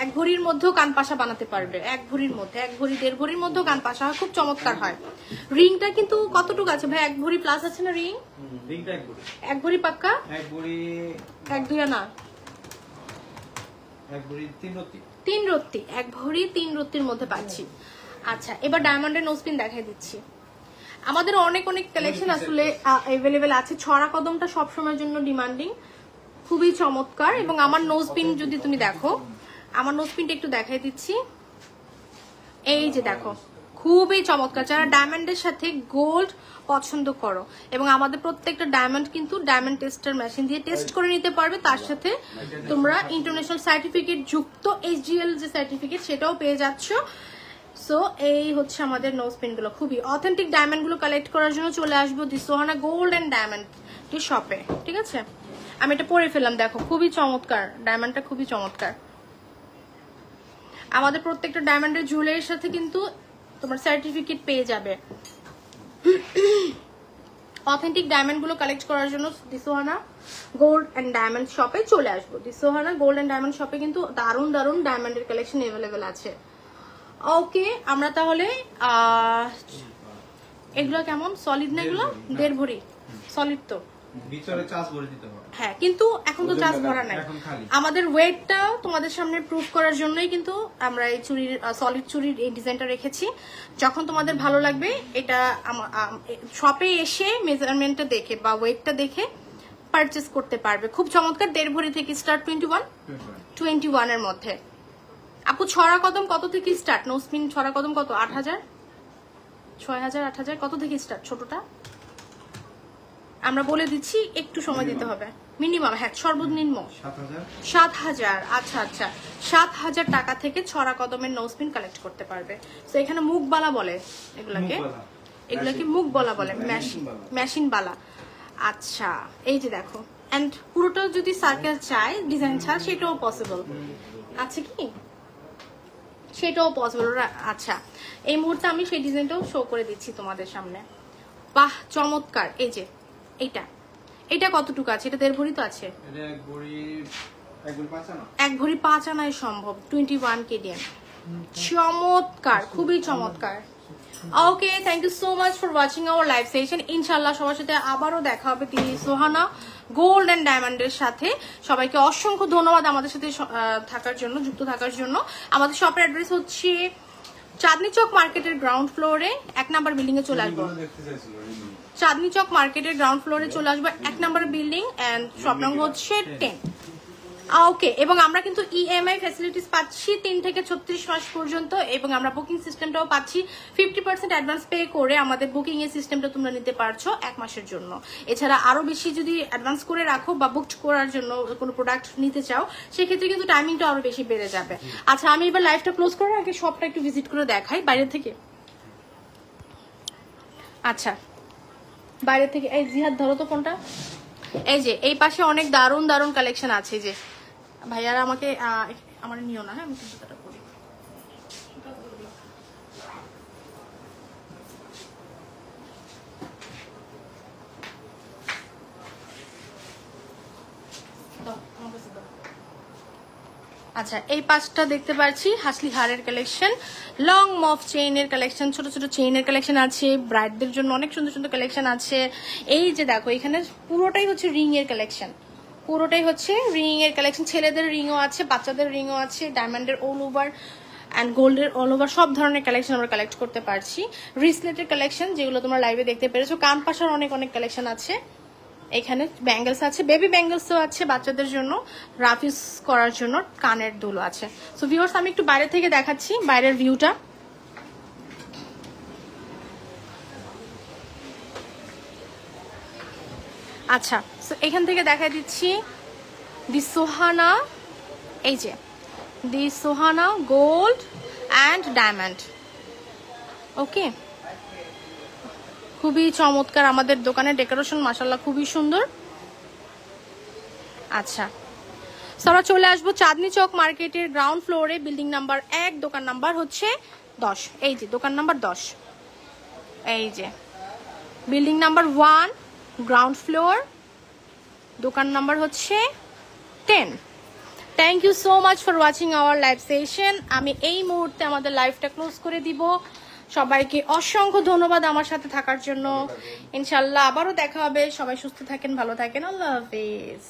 1 ভরির মধ্যেও কানপাশা বানাতে পারবে। 1 ভরির মধ্যে, 1 ভরি 1.5 ভরির মধ্যেও কানপাশা হয়, খুব চমৎকার হয়। রিংটা কিন্তু কতটুকু আছে ভাই? 1 ভরি প্লাস আছে না রিং? রিংটা 1 ভরি। 1 ভরি পাক্কা? 1 ভরি 1-2 আনা 1 ভরি 3 রত্তি। 3 রত্তি, 1 ভরি 3 রত্তির মধ্যে পাচ্ছি। আচ্ছা, এবার ডায়মন্ডের নোজপিন দেখাই দিচ্ছি। আমাদের অনেক অনেক কালেকশন আসলে अवेलेबल আছে। ছড়া কদমটা সব সময়ের জন্য ডিমান্ডিং, খুবই চমৎকার। এবং আমার নোজপিন যদি তুমি দেখো, আমার নোজপিনটা একটু দেখাই দিচ্ছি, এই যে দেখো, খুবই চমৎকার। যারা ডায়মন্ডের সাথে গোল্ড পছন্দ করো, এবং আমাদের প্রত্যেকটা ডায়মন্ড কিন্তু ডায়মন্ড টেস্টার মেশিন দিয়ে টেস্ট করে নিতে পারবে। তার সাথে তোমরা ইন্টারন্যাশনাল সার্টিফিকেট যুক্ত HGL যে সার্টিফিকেট, সেটাও পেয়ে যাচ্ছ। সো এই হচ্ছে আমাদের নোজপিন গুলো, খুবই অথেন্টিক ডায়মন্ড গুলো কালেক্ট করার জন্য চলে আসবো দি সোহানা গোল্ড এন্ড ডায়মন্ড শপে। ঠিক আছে, আমি এটা পরে ফেললাম, দেখো খুবই চমৎকার, ডায়মন্ডটা খুবই চমৎকার। আমাদের প্রত্যেকটা ডায়মন্ডের জুয়েলারির সাথে কিন্তু তোমার সার্টিফিকেট পেয়ে যাবে। অথেন্টিক ডায়মন্ড গুলো কালেক্ট করার জন্য দি সোহানা গোল্ড এন্ড ডায়মন্ড শপে চলে আসবো। দি সোহানা গোল্ড এন্ড ডায়মন্ড শপে কিন্তু দারুণ দারুণ ডায়মন্ডের কালেকশন अवेलेबल আছে। ওকে, আমরা তাহলে এগুলো কেমন সলিড না? এগুলো 1.5 ভরি সলিড, তো ভিতরে চার্জ ভরে দিতে হবে। হ্যাঁ, কিন্তু এখন তো চার্জ ভরা নাই। আমাদের ওয়েটটা তোমাদের সামনে প্রুফ করার জন্যই কিন্তু আমরা এই চুড়ির সলিড চুড়ির এই ডিজাইনটা রেখেছি। যখন তোমাদের ভালো লাগবে, এটা শপে এসে মেজারমেন্টটা দেখে বা ওয়েটটা দেখে পারচেজ করতে পারবে। খুব চমৎকার, 1.5 ভরি থেকে স্টার্ট 21 এর মধ্যে। আপু ছড়া কদম কত থেকে স্টার্ট? নোজপিন ছড়া কদম কত? 8,000, 6,000, 8,000 কত থেকে স্টার্ট? ছোটটা আমরা বলে দিচ্ছি, একটু সময় দিতে হবে। মিনিমাম, হ্যাঁ সর্বনিম্ন 7,000। আচ্ছা আচ্ছা, 7,000 টাকা থেকে ছড়া কদমের নোজপিন কালেক্ট করতে পারবে। তো এখানে মুখবালা বলে এগুলাকে মুখবালা বলে, মেশিন বালা। আচ্ছা, এই যে দেখো, এন্ড পুরোটা যদি সার্কেল চাই ডিজাইন ছাড়া, সেটাও পসিবল আছে কি? সেটাও পসিবল। আচ্ছা, এই মুহূর্তে আমি সেই ডিজাইনটাও শো করে দিচ্ছি তোমাদের সামনে। বাহ চমৎকার। এই যে এটা কতটুকু আছে? এটা 1.5 ভরি তো আছে, 1 ভরি 5 আনায় সম্ভব, 21 kdm। চমৎকার, খুবই চমৎকার। Okay, thank you so much for watching our live session. ইনশাল্লাহ সবার সাথে আবারও দেখা হবে দি সোহানা গোল্ড এন্ড ডায়মন্ডের সাথে। সবাইকে অসংখ্য ধন্যবাদ আমাদের সাথে থাকার জন্য, যুক্ত থাকার জন্য। আমাদের শপের অ্যাড্রেস হচ্ছে চাঁদনি চক মার্কেটের গ্রাউন্ড ফ্লোরে 1 নাম্বার বিল্ডিং এ চলে আসবো। চাঁদনি চক মার্কেটের গ্রাউন্ড ফ্লোরে চলে আসবো, 1 number building, and shop number হচ্ছে 10। ওকে, এবং আমরা কিন্তু EMI ফ্যাসিলিটিস পাচ্ছি 3 থেকে 36 মাস পর্যন্ত, এবং আমরা বুকিং সিস্টেমটাও পাচ্ছি 50% অ্যাডভান্স পে করে। আমাদের বুকিং এর সিস্টেমটা তোমরা নিতে পারছো 1 মাসের জন্য। এছাড়া আরো বেশি যদি অ্যাডভান্স করে রাখো বা বুকড করার জন্য কোনো প্রোডাক্ট নিতে চাও, সেক্ষেত্রে কিন্তু টাইমিংটা আরো বেশি বেড়ে যাবে। আচ্ছা, আমি এবার লাইভটা ক্লোজ করার আগে শপটা একটু ভিজিট করে দেখাই বাইরে থেকে। আচ্ছা, বাইরে থেকে এই জিহাদ ধরো তো ফোনটা। এই যে এই পাশে অনেক দারুণ দারুণ কালেকশন আছে। যে ভাইয়ারা আমাকে আমার নিও না, হ্যাঁ আমি জুতাটা পরি। আচ্ছা, এই পাশটা দেখতে পাচ্ছি হাসলি হারের কালেকশন, লং মফ চেইনের কালেকশন, ছোট ছোট চেইনের কালেকশন আছে। ব্রাইডদের জন্য অনেক সুন্দর সুন্দর কালেকশন আছে। এই যে দেখো, এখানে পুরোটাই হচ্ছে রিং এর কালেকশন, পুরোটাই হচ্ছে রিং এর কালেকশন। ছেলেদের রিংও আছে, বাচ্চাদের রিংও আছে, ডায়মন্ডের অল ওভার অ্যান্ড গোল্ডের অল ওভার সব ধরনের কালেকশন আমরা কালেক্ট করতে পারছি। রিসলেটের কালেকশন যেগুলো তোমরা লাইভে দেখতে পেরেছো। কান পাশার অনেক অনেক কালেকশন আছে। এখানে ব্যাঙ্গেলস আছে, বেবি ব্যাঙ্গেলসও আছে বাচ্চাদের জন্য, রাফিস করার জন্য কানের দুল আছে। সো ভিউয়ার্স, আমি একটু বাইরে থেকে দেখাচ্ছি বাইরের ভিউটা। আচ্ছা, সো এখান থেকে দেখা দিচ্ছি দি সোহানা। এই যে দি সোহানা গোল্ড অ্যান্ড ডায়মন্ড। ওকে, খুবই চমৎকার আমাদের দোকানের ডেকোরেশন, মাশাআল্লাহ খুবই সুন্দর। আচ্ছা, আমরা চলে আসবো চাঁদনি চক মার্কেটের গ্রাউন্ড ফ্লোরে, বিল্ডিং নাম্বার 1, দোকান নাম্বার হচ্ছে 10। এই যে দোকান নাম্বার 10, এই যে বিল্ডিং নাম্বার 1, গ্রাউন্ড ফ্লোর, দোকান নাম্বার হচ্ছে 10। Thank you so much for watching our live session. আমি এই মুহূর্তে আমাদের লাইভটা ক্লোজ করে দিব। সবাইকে অসংখ্য ধন্যবাদ আমার সাথে থাকার জন্য। ইনশাল্লাহ আবারও দেখা হবে। সবাই সুস্থ থাকেন, ভালো থাকেন। আল্লাহ হাফেজ।